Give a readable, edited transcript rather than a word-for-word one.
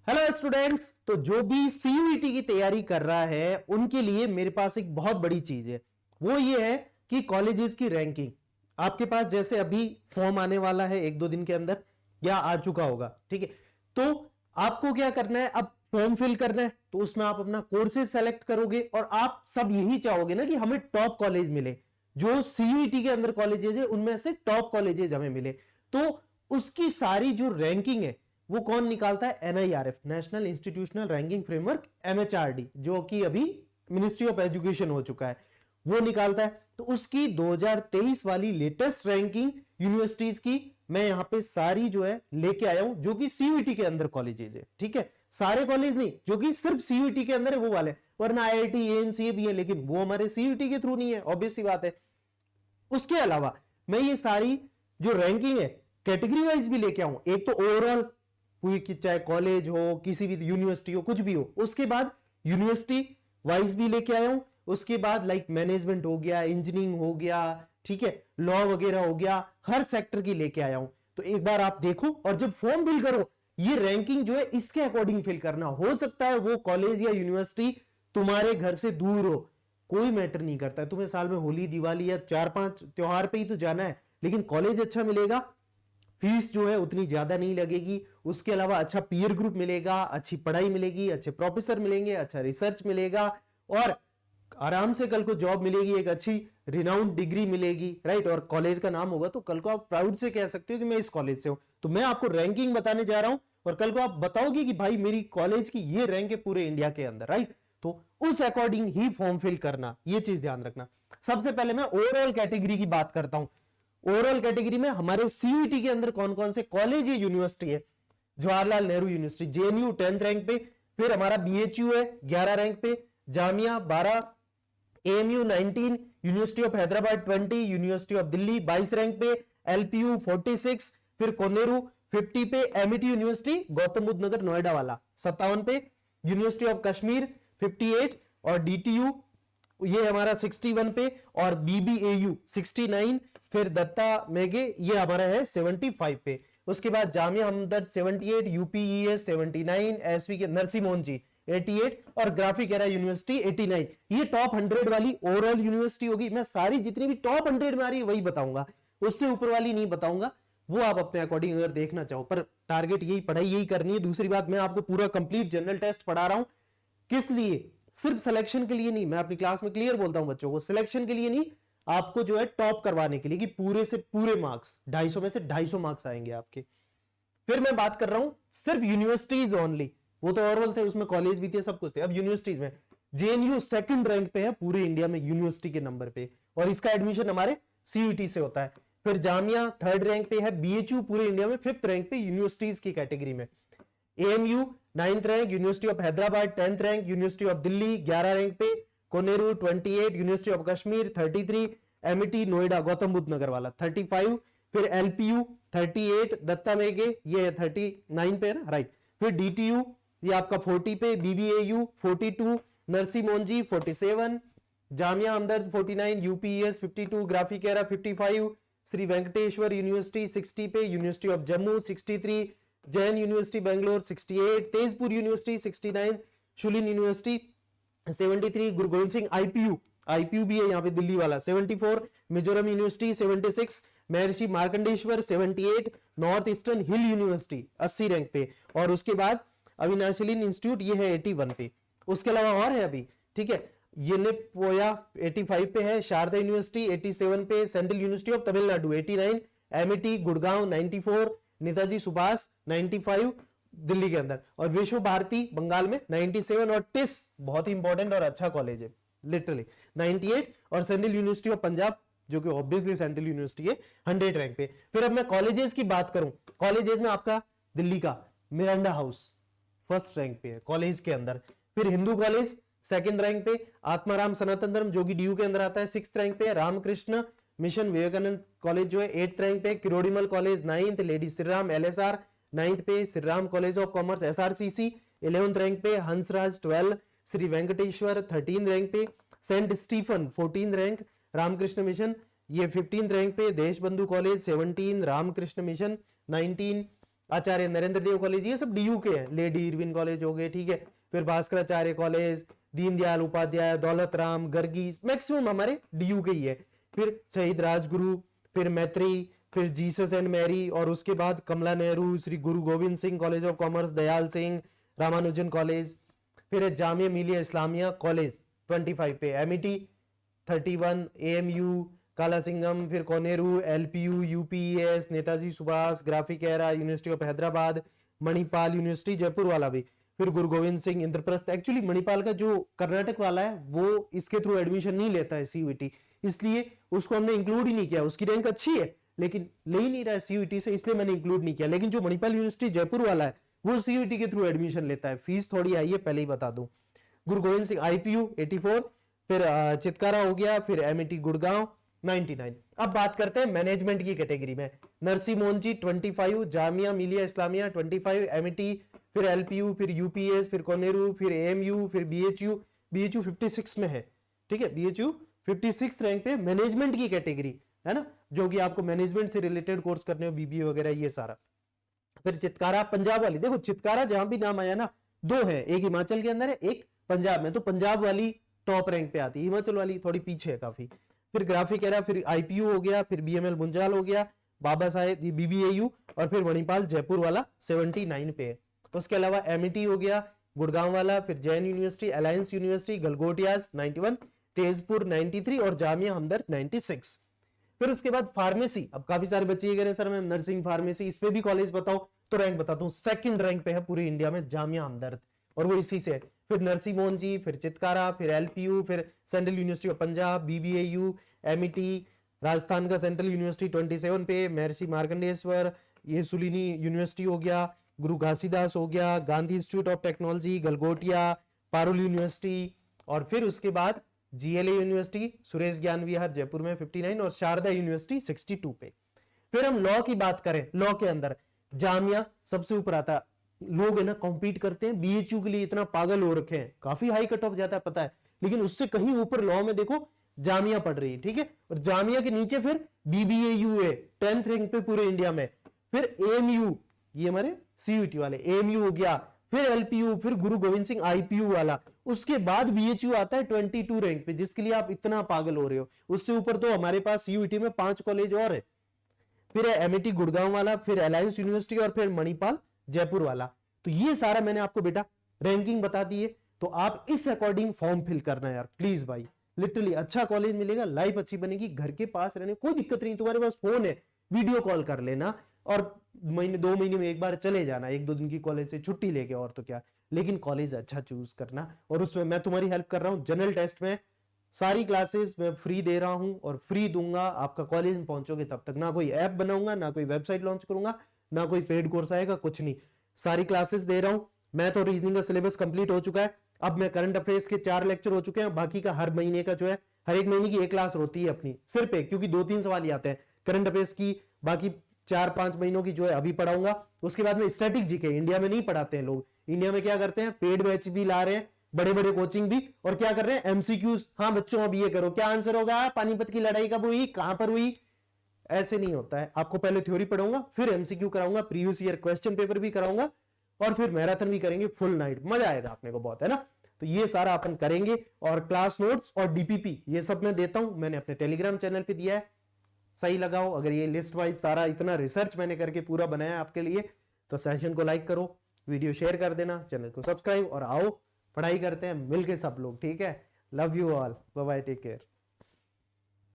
Hello students. तो जो भी सीयूईटी की तैयारी कर रहा है उनके लिए मेरे पास एक बहुत बड़ी चीज है। वो ये है कि कॉलेजेस की रैंकिंग आपके पास जैसे अभी फॉर्म आने वाला है एक दो दिन के अंदर या आ चुका होगा, ठीक है। तो आपको क्या करना है, अब फॉर्म फिल करना है तो उसमें आप अपना कोर्सेज सेलेक्ट करोगे और आप सब यही चाहोगे ना कि हमें टॉप कॉलेज मिले, जो सीयूईटी के अंदर कॉलेजेस है उनमें से टॉप कॉलेजेस हमें मिले। तो उसकी सारी जो रैंकिंग है वो कौन निकालता है? NIRF, national institutional ranking framework, MHRD, जो कि अभी मिनिस्ट्री ऑफ एजुकेशन हो चुका है, वो निकालता है। तो उसकी 2023 वाली लेटेस्ट रैंकिंग यूनिवर्सिटीज की मैं यहां पे सारी जो है लेके आया हूं, जो कि सीयूईटी के अंदर कॉलेजेस है, ठीक है। सारे कॉलेज नहीं, जो कि सिर्फ सीयूईटी के अंदर है वो वाले, वरना आईआईटी एएमसीए भी है लेकिन वो हमारे सीयूईटी के थ्रू नहीं है, ऑब्वियस सी बात है। उसके अलावा मैं ये सारी जो रैंकिंग है कैटेगरी वाइज भी लेके आऊं। एक तो ओवरऑल पूरी की, चाहे कॉलेज हो, किसी भी यूनिवर्सिटी हो, कुछ भी हो। उसके बाद यूनिवर्सिटी वाइज भी लेके आया हूं। उसके बाद लाइक मैनेजमेंट हो गया, इंजीनियरिंग हो गया, ठीक है, लॉ वगैरह हो गया, हर सेक्टर की लेके आया हूं। तो एक बार आप देखो और जब फॉर्म फिल करो ये रैंकिंग जो है इसके अकॉर्डिंग फिल करना। हो सकता है वो कॉलेज या यूनिवर्सिटी तुम्हारे घर से दूर हो, कोई मैटर नहीं करता है, तुम्हें साल में होली दिवाली या 4-5 त्योहार पे ही तो जाना है, लेकिन कॉलेज अच्छा मिलेगा, फीस जो है उतनी ज्यादा नहीं लगेगी, उसके अलावा अच्छा पीयर ग्रुप मिलेगा, अच्छी पढ़ाई मिलेगी, अच्छे प्रोफेसर मिलेंगे, अच्छा रिसर्च मिलेगा और आराम से कल को जॉब मिलेगी, एक अच्छी रिनाउंड डिग्री मिलेगी, राइट। और कॉलेज का नाम होगा तो कल को आप प्राउड से कह सकते हो कि मैं इस कॉलेज से हूं। तो मैं आपको रैंकिंग बताने जा रहा हूं और कल को आप बताओगे कि भाई मेरी कॉलेज की ये रैंक है पूरे इंडिया के अंदर, राइट। तो उस अकॉर्डिंग ही फॉर्म फिल करना, ये चीज ध्यान रखना। सबसे पहले मैं ओवरऑल कैटेगरी की बात करता हूं। ओवरऑल कैटेगरी में हमारे सीयूईटी के अंदर कौन कौन से कॉलेज या यूनिवर्सिटी है? Jawaharlal Nehru university JNU 10th rank पे, फिर हमारा बीएचयू है 11 रैंक पे, Jamia 12, AMU 19, university of Hyderabad 20, university of Delhi 22 rank पे, एलपीयू 46, फिर कोनेरू 50 पे, एमिटी यूनिवर्सिटी गौतम बुद्ध नगर नोएडा वाला 57 पे, यूनिवर्सिटी ऑफ कश्मीर 58 और डीटीयू ये हमारा 61 पे और बीबीएयू 69, फिर दत्ता मेघे ये हमारा है 75 पे। उसके बाद जामिया हमदर्द 78, यूपीईएस 79, एसवी के नरसिंह मोहन जी 88 और ग्राफिक एरा यूनिवर्सिटी 89। ये टॉप 100 वाली ओवरऑल यूनिवर्सिटी होगी। मैं सारी जितनी भी टॉप 100 में आ रही है वही बताऊंगा, उससे ऊपर वाली नहीं बताऊंगा, वो आप अपने अकॉर्डिंग अगर देखना चाहो, पर टारगेट यही, पढ़ाई यही करनी है। दूसरी बात, मैं आपको पूरा कंप्लीट जनरल टेस्ट पढ़ा रहा हूं, किस लिए? सिर्फ सिलेक्शन के लिए नहीं। मैं अपनी क्लास में क्लियर बोलता हूं बच्चों को, सिलेक्शन के लिए नहीं, आपको जो है टॉप करवाने के लिए, कि पूरे से पूरे मार्क्स 250 में से 250 मार्क्स आएंगे आपके। फिर मैं बात कर रहा हूं सिर्फ यूनिवर्सिटीज ओनली, वो तो ओवरऑल थे, उसमें कॉलेज भी थे, सब कुछ थे। अब यूनिवर्सिटीज में जेएनयू सेकंड रैंक पे है पूरे इंडिया में यूनिवर्सिटी के नंबर पे, और इसका एडमिशन हमारे सीयूईटी से होता है। फिर जामिया 3rd रैंक पे है, बीएचयू पूरे इंडिया में 5th रैंक पे यूनिवर्सिटीज की कैटेगरी में, AMU 9th rank, university of Hyderabad 10th rank, university of Delhi 11 rank पे, कोनेरू 28, यूनिवर्सिटी ऑफ कश्मीर 33, एमिटी नोएडा गौतम बुद्ध नगर वाला 35, फिर एलपीयू 38, दत्ता मेघे ये 39 पे है ना, राइट। फिर डीटीयू ये आपका 40 पे, BBAU 42, Narsingh Mohan ji 47, Jamia Hamdard 49, UPES 52, graphic era 55, Shri Venkateswara university 60 पे, university of Jammu 63, Jain university Bangalore 68, Tezpur university 69, Shoolini university 73, Guru Govind Singh IPU भी है यहाँ पे दिल्ली वाला 74, मिजोरम यूनिवर्सिटी 76, महर्षि मार्कंडेश्वर 78, नॉर्थ ईस्टर्न हिल यूनिवर्सिटी 80 रैंक पे, और उसके बाद अविनाशिलीन इंस्टीट्यूट ये है 81 पे। उसके अलावा और है अभी, ठीक है, येनेपोया 85 पे है, शारदा यूनिवर्सिटी 87 पे, central university of Tamil Nadu 89, Amity Gurgaon 94, Netaji Subhash 95 Delhi के अंदर, और विश्व भारती बंगाल में 97, और टिस बहुत ही इंपॉर्टेंट और अच्छा कॉलेज है लिटरली 98, और सेंट्रल यूनिवर्सिटी ऑफ पंजाब जो कि ऑब्वियसली सेंट्रल यूनिवर्सिटी है 100 रैंक पे। फिर अब मैं कॉलेजेस की बात करूं, कॉलेजेस में आपका दिल्ली का मिरांडा हाउस 1st रैंक पे है कॉलेज के अंदर, फिर हिंदू कॉलेज 2nd रैंक पे, आत्माराम सनातन धर्म जो कि डीयू के अंदर आता है 6th रैंक पे, रामकृष्ण मिशन विवेकानंद कॉलेज जो है 8th रैंक पे, Kirorimal college 9th, lady Shriram LSR 9th पे, Shriram college of commerce SRCC 11th rank पे, हंसराज 12, श्री वेंकटेश्वर 13th रैंक पे, saint Stephen 14th rank, Ramakrishna mission ये 15th रैंक पे, Desh Bandhu college 17, Ramakrishna mission 19, Acharya Narendra Dev college, ये सब डीयू के हैं। लेडी इरविन कॉलेज हो गए, ठीक है। फिर भास्कराचार्य कॉलेज, दीनदयाल उपाध्याय, दौलत राम, गर्गी, मैक्सिमम हमारे डीयू के ही है। फिर शहीद राजगुरु, फिर मैत्री, फिर जीसस एंड मैरी, और उसके बाद कमला नेहरू, श्री गुरु Govind Singh college of commerce, Dayal Singh, Ramanujan college. फिर है जामिया मिलिया इस्लामिया कॉलेज 25 पे, एमईटी 31, एएमयू, काला सिंगम, फिर Koneru, LPU, UPS, Netaji Subhash, graphic era, university of Hyderabad, Manipal university Jaipur वाला भी, फिर गुरु गोविंद सिंह, इंद्रप्रस्थ। एक्चुअली मणिपाल का जो कर्नाटक वाला है वो इसके थ्रू एडमिशन नहीं लेता है सीयूईटी, इसलिए उसको हमने इंक्लूड ही नहीं किया। उसकी रैंक अच्छी है लेकिन ले ही नहीं रहा है सीयूईटी से, इसलिए मैंने इंक्लूड नहीं किया। लेकिन जो मणिपाल यूनिवर्सिटी जयपुर वाला है वो सीयूईटी के थ्रू एडमिशन लेता है, फीस थोड़ी आई है, पहले ही बता दूं। गुरु गोविंद सिंह आईपीयू 84, फिर चितकारा हो गया, फिर एमईटी गुड़गांव 99। अब बात करते हैं मैनेजमेंट की कैटेगरी में। नरसी मोहनजी 25, जामिया मिलिया इस्लामिया 25, एमईटी, फिर एलपीयू, फिर यूपीएस, फिर कोनेरू, फिर एएमयू, फिर बीएचयू। बीएचयू 56 में है, ठीक है। बीएचयू 56 रैंक पे मैनेजमेंट की कैटेगरी है ना, जो कि आपको मैनेजमेंट से रिलेटेड कोर्स करने हो, बीबीए वगैरह ये सारा। फिर चितकारा पंजाब वाली, देखो चितकारा जहां भी नाम आया ना, दो है, एक हिमाचल के अंदर है, एक पंजाब में। तो पंजाब वाली टॉप रैंक पे आती है, हिमाचल वाली थोड़ी पीछे है काफी। फिर ग्राफिक एरा, फिर आईपीयू हो गया, फिर बीएमएल मुंजाल हो गया, बाबा साहेब बीबीएयू, और फिर मणिपाल जयपुर वाला 79 पे है। उसके अलावा एमईटी हो गया गुड़गांव वाला, फिर Jain university, alliance university, Galgotias 91, Tezpur 93 और जामिया हमदर्द 96। फिर उसके बाद फार्मेसी, अब काफी सारे बच्चे ये कह रहे हैं सर मैं नर्सिंग फार्मेसी, इस पे भी कॉलेज बताओ, तो रैंक बताता हूँ। सेकंड रैंक पे है पूरे इंडिया में जामिया हमदर्द, और वो इसी से है। फिर नरसी मोहन जी, फिर चितकारा, फिर एलपीयू, फिर central university of Punjab, BBAU, MET, Rajasthan का सेंट्रल यूनिवर्सिटी 27 पे, महर्षि मार्कंडेश्वर, ये सुलीनी यूनिवर्सिटी हो गया, गुरु घासीदास हो गया, Gandhi institute of technology Galgotia, Parul university, और फिर उसके बाद जीएलए यूनिवर्सिटी, सुरेश ज्ञान विहार जयपुर में 59, और शारदा यूनिवर्सिटी 62 पे। फिर हम लॉ की बात करें, लॉ के अंदर जामिया सबसे ऊपर आता है। लोग है ना कॉम्पीट करते हैं बीएचयू के लिए, इतना पागल हो रखे हैं, काफी हाई कट ऑफ जाता है पता है, लेकिन उससे कहीं ऊपर लॉ में देखो जामिया पढ़ रही है, ठीक है। और जामिया के नीचे फिर बीबीएयू है 10th रैंक पे पूरे इंडिया में, फिर एएमयू, ये हमारे सीयूईटी वाले, एएमयू हो गया, फिर एलपीयू, फिर गुरु गोविंद सिंह आईपीयू वाला, उसके बाद बीएचयू आता है 22 रैंक पे, जिसके लिए आप इतना पागल हो रहे हो। उससे ऊपर तो हमारे पास सीयूईटी में 5 कॉलेज और है, फिर एमईटी गुड़गांव वाला, फिर अलायंस यूनिवर्सिटी, और फिर मणिपाल जयपुर वाला। तो ये सारा मैंने आपको बेटा रैंकिंग बता दी है, तो आप इस अकॉर्डिंग फॉर्म फिल करना है यार प्लीज भाई। लिटरली अच्छा कॉलेज मिलेगा, लाइफ अच्छी बनेगी, घर के पास रहने कोई दिक्कत नहीं, तुम्हारे पास फोन है, वीडियो कॉल कर लेना, और महीने 2 महीने में एक बार चले जाना, 1-2 दिन की कॉलेज से छुट्टी लेके, और तो क्या। लेकिन कॉलेज अच्छा चूज करना, और उसमें मैं तुम्हारी हेल्प कर रहा हूं। जनरल टेस्ट में सारी क्लासेस मैं फ्री दे रहा हूं, और फ्री दूंगा। आपका कॉलेज में पहुंचोगे तब तक ना कोई ऐप बनाऊंगा, ना कोई वेबसाइट लॉन्च करूंगा, ना कोई पेड कोर्स आएगा, कुछ नहीं। सारी क्लासेस दे रहा हूं। मैथ और रीजनिंग का सिलेबस कंप्लीट हो चुका है, अब मैं करंट अफेयर्स के 4 लेक्चर हो चुके हैं, बाकी का हर महीने का जो है, हर एक महीने की एक क्लास होती है अपनी सिर्फ एक, क्योंकि 2-3 सवाल ही आते हैं करंट अफेयर्स की। बाकी 4-5 महीनों की जो है अभी पढ़ाऊंगा। उसके बाद में स्टैटिक जीके, इंडिया में नहीं पढ़ाते हैं लोग, इंडिया में क्या करते हैं, पेड बैच भी ला रहे हैं, बड़े बड़े कोचिंग भी, और क्या कर रहे हैं, एमसीक्यूज। हाँ बच्चों अब ये करो, क्या आंसर होगा, पानीपत की लड़ाई कब हुई, कहां पर हुई। ऐसे नहीं होता है, आपको पहले थ्योरी पढ़ाऊंगा, फिर एमसीक्यू कराऊंगा, प्रीवियस ईयर क्वेश्चन पेपर भी कराऊंगा, और फिर मैराथन भी करेंगे फुल नाइट, मजा आएगा आपने को बहुत, है ना। तो ये सारा अपन करेंगे, और क्लास नोट्स और डीपीपी ये सब मैं देता हूं, मैंने अपने टेलीग्राम चैनल पे दिया है, सही लगाओ। अगर ये लिस्ट वाइज सारा इतना रिसर्च मैंने करके पूरा बनाया आपके लिए, तो सेशन को लाइक करो, वीडियो शेयर कर देना, चैनल को सब्सक्राइब, और आओ पढ़ाई करते हैं मिलके सब लोग, ठीक है। Love you all, bye bye, take care.